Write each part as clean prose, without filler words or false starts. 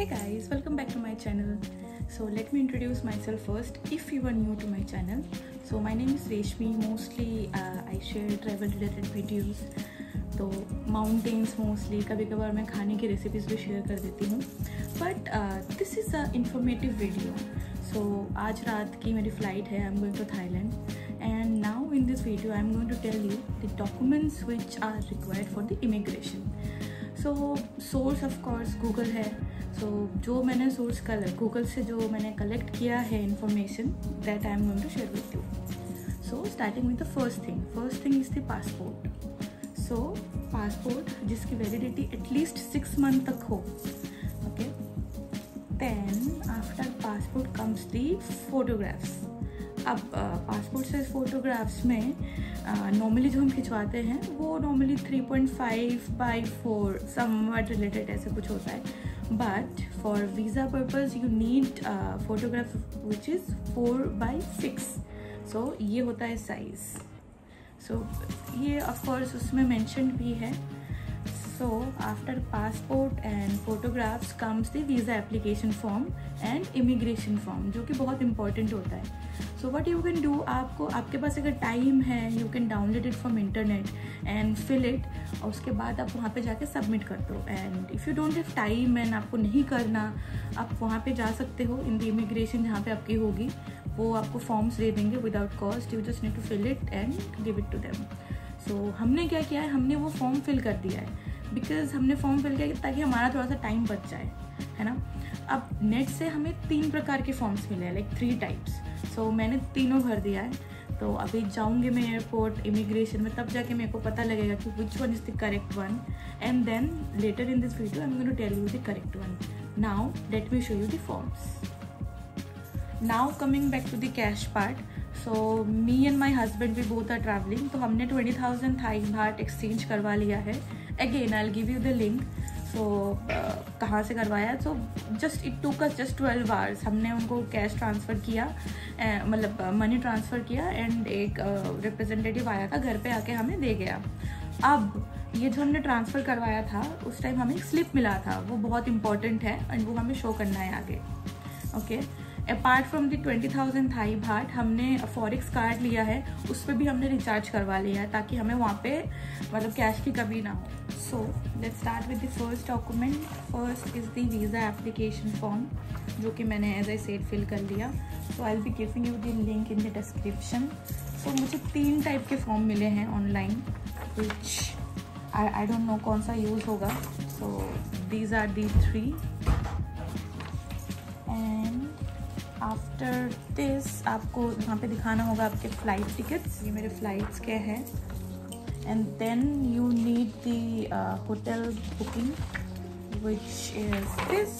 Hey guys, welcome back to my channel. So let me introduce myself first if you are new to my channel. So my name is Reshmi. Mostly I share travel related videos. तो mountains mostly, कभी कभार मैं खाने की recipes भी share कर देती हूँ. But this is a informative video. So आज रात की मेरी फ़्लाइट है. I am going to Thailand and now in this video I am going to tell you the documents which are required for the immigration. So source of course Google है. So जो मैंने source Google से जो मैंने collect किया है information that I am going to share with you. So starting with the first thing is the passport. So passport जिसकी validity at least 6 month तक हो. Okay, then after passport comes the photographs. अब passport size photographs में normally जो हम खिंचवाते हैं वो नॉर्मली 3.5 by 4 समवट रिलेटेड ऐसे कुछ होता है. But for visa purpose you need photograph which is 4 by 6. सो ये होता है साइज़. सो ये ऑफकोर्स उसमें मेंशन भी है. So after passport and photographs comes the visa application form and immigration form, जो कि बहुत इंपॉर्टेंट होता है. So what you can do, आपके पास अगर टाइम है you can download it from internet and fill it, और उसके बाद आप वहाँ पे जाके सबमिट कर दो. And if you don't have time and आपको नहीं करना, आप वहाँ पे जा सकते हो इन द इमिग्रेशन जहाँ पे आपकी होगी. वो आपको फॉर्म्स दे देंगे without cost. You just need to fill it and give it to them. So हमने क्या किया है, हमने वो फॉर्म फिल कर दिया है बिकॉज हमने फॉर्म फिल किया ताकि हमारा थोड़ा सा टाइम बच जाए, है ना. अब नेट से हमें 3 प्रकार के फॉर्म्स मिले हैं, लाइक 3 टाइप्स. सो मैंने तीनों भर दिया है. तो अभी जाऊँगी मैं एयरपोर्ट इमिग्रेशन में, तब जाके मेरे को पता लगेगा कि which one is the correct one. And then later in this video I am going to tell you the correct one. Now let me show you the forms. Now coming back to the cash part. So me and my husband we both are traveling. तो हमने 20,000 Thai baht exchange करवा लिया है. Again I'll give you the link. So कहाँ से करवाया? So just it took us just 12 hours. हमने उनको कैश ट्रांसफ़र किया, मतलब मनी ट्रांसफ़र किया एंड एक रिप्रेजेंटेटिव आया था घर पे आके हमें दे गया. अब ये जो हमने ट्रांसफ़र करवाया था उस टाइम हमें एक स्लिप मिला था, वो बहुत इंपॉर्टेंट है एंड वो हमें शो करना है आगे. Okay, apart from the 20,000 Thai baht हमने फॉरेक्स कार्ड लिया है, उस पर भी हमने रिचार्ज करवा लिया है ताकि हमें वहाँ पे मतलब कैश की कमी ना हो. So let's start with the first document. First is the visa application form, जो कि मैंने एज आई सेड फिल कर लिया. So I will be giving you the link in the description. So मुझे 3 टाइप के फॉर्म मिले हैं online which I don't know कौन सा यूज़ होगा. So these are the 3. After this आपको वहाँ पे दिखाना होगा आपके फ़्लाइट टिकट्स. ये मेरे फ़्लाइट्स के हैं. And then you need the hotel booking which is this.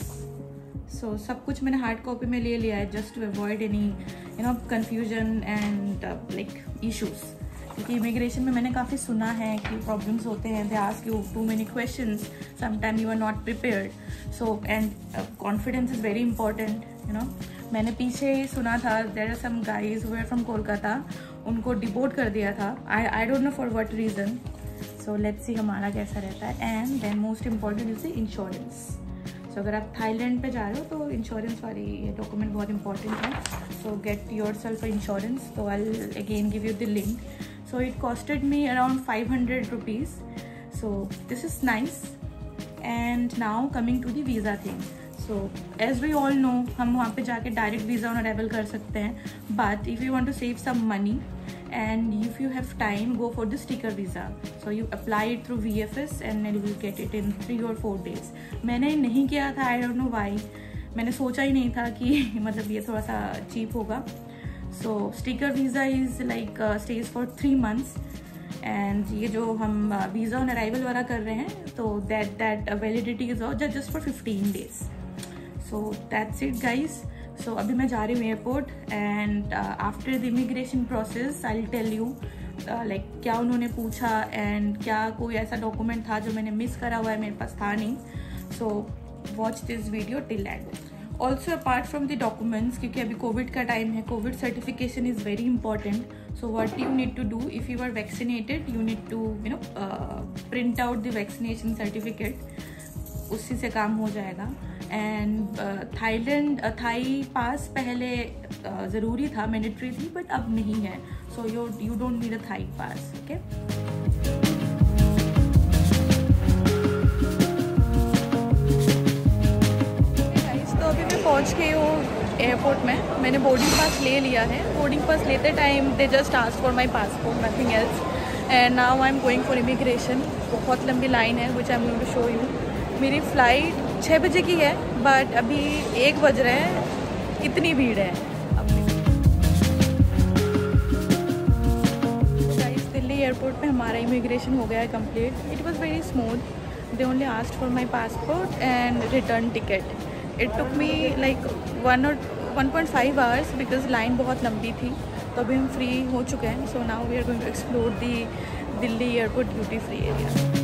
So सब कुछ मैंने हार्ड कॉपी में ले लिया है just to avoid any confusion and like issues. क्योंकि इमिग्रेशन में मैंने काफ़ी सुना है कि प्रॉब्लम्स होते हैं. They ask you too many questions, sometime you are not prepared. So and confidence is very important. मैंने पीछे ही सुना था there are some guys who are from Kolkata, उनको डिपोर्ट कर दिया था. I don't know for what reason. So let's see हमारा कैसा रहता है. And then most important is the insurance. So अगर आप थाईलैंड पे जा रहे हो तो इंश्योरेंस वाली ये डॉक्यूमेंट बहुत इंपॉर्टेंट है. So get yourself insurance. तो I will again give you the link. So it costed me around 500 rupees. So this is nice. And now coming to the visa thing. So as we all know हम वहाँ पे जाके direct visa on arrival कर सकते हैं. But if you want to save some money and if you have time go for the sticker visa. So you apply it through VFS and you will get it in 3 or 4 days. मैंने नहीं किया था, I don't know why. मैंने सोचा ही नहीं था कि मतलब ये थोड़ा सा चीप होगा. So sticker visa is like stage for 3 months. And ये जो हम वीज़ा ऑन अराइवल वाला कर रहे हैं तो that validity is just for 15 days. So that's it guys. So अभी मैं जा रही हूँ airport and after the immigration process I will tell you like क्या उन्होंने पूछा एंड क्या कोई ऐसा डॉक्यूमेंट था जो मैंने मिस करा हुआ है, मेरे पास था नहीं. So watch this video till end. Also apart from the documents, क्योंकि अभी कोविड का टाइम है, covid certification is very important. So what you need to do, if you are vaccinated you need to print out the vaccination certificate. उससे से काम हो जाएगा. And Thai पास पहले ज़रूरी था, मैंडेटरी थी, बट अब नहीं है. So you don't need a Thai pass. Okay. तो अभी मैं पहुंच गई हूँ एयरपोर्ट में. मैंने बोर्डिंग पास ले लिया है. बोर्डिंग पास लेते time they just asked for my passport, nothing else. And now I am going for immigration. बहुत लंबी लाइन है which I am going to show you. मेरी फ़्लाइट 6 बजे की है, बट अभी 1 बज रहे हैं. इतनी भीड़ है. तो गाइस, दिल्ली एयरपोर्ट पे हमारा इमिग्रेशन हो गया है complete. It was very smooth. They only asked for my passport and return ticket. It took me like 1.5 hours because line बहुत लंबी थी. तो अभी हम फ्री हो चुके हैं. So now we are going to explore the Delhi airport duty free area.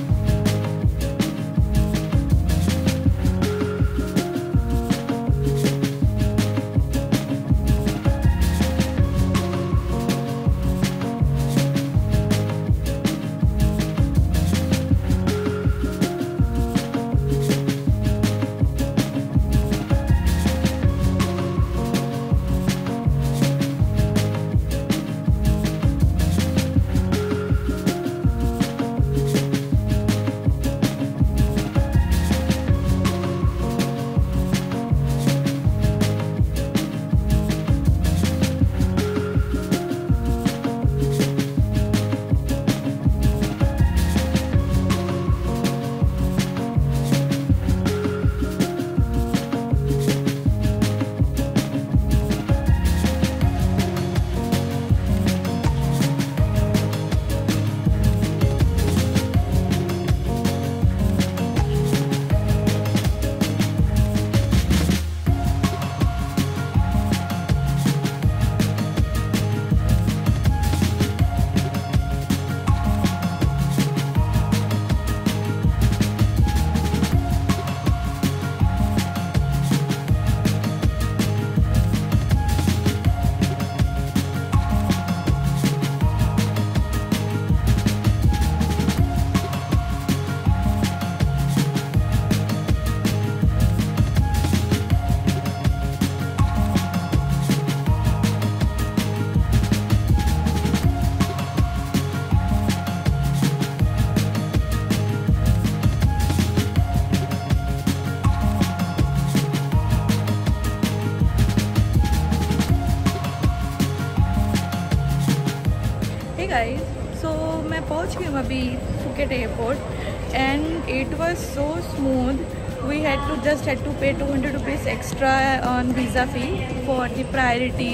Guys, so मैं पहुंच गई हूँ अभी Phuket airport and it was so smooth. We just had to pay 200 rupees extra on visa fee for the priority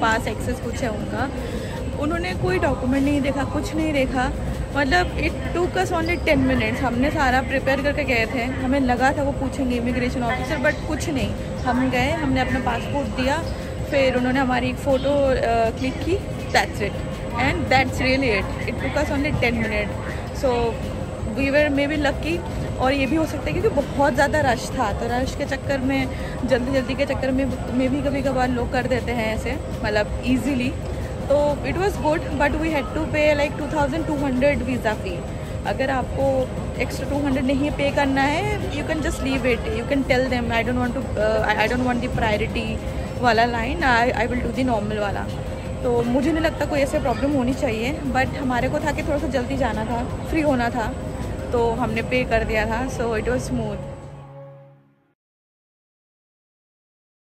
pass access कुछ है उनका. उन्होंने कोई डॉक्यूमेंट नहीं देखा, कुछ नहीं देखा. मतलब it took us only 10 minutes. हमने सारा प्रिपेयर करके गए थे. हमें लगा था वो पूछेंगे इमिग्रेशन ऑफिसर, बट कुछ नहीं. हम गए, हमने अपना पासपोर्ट दिया, फिर उन्होंने हमारी एक फ़ोटो क्लिक की. That's it. And that's really it. It took us only 10 minutes. So we were maybe lucky. और ये भी हो सकता है क्योंकि बहुत ज़्यादा रश था. तो रश के चक्कर में, जल्दी के चक्कर में भी कभी कभार लोग कर देते हैं ऐसे, मतलब ईजीली. तो it was good, but we had to pay like 2200 visa fee. अगर आपको एक्स्ट्रा 200 नहीं पे करना है, you can just leave it. You can tell them I don't want the priority वाला line, I will do the normal वाला. तो मुझे नहीं लगता कोई ऐसे प्रॉब्लम होनी चाहिए. बट हमारे को था कि थोड़ा सा जल्दी जाना था, फ्री होना था, तो हमने पे कर दिया था. So it was smooth.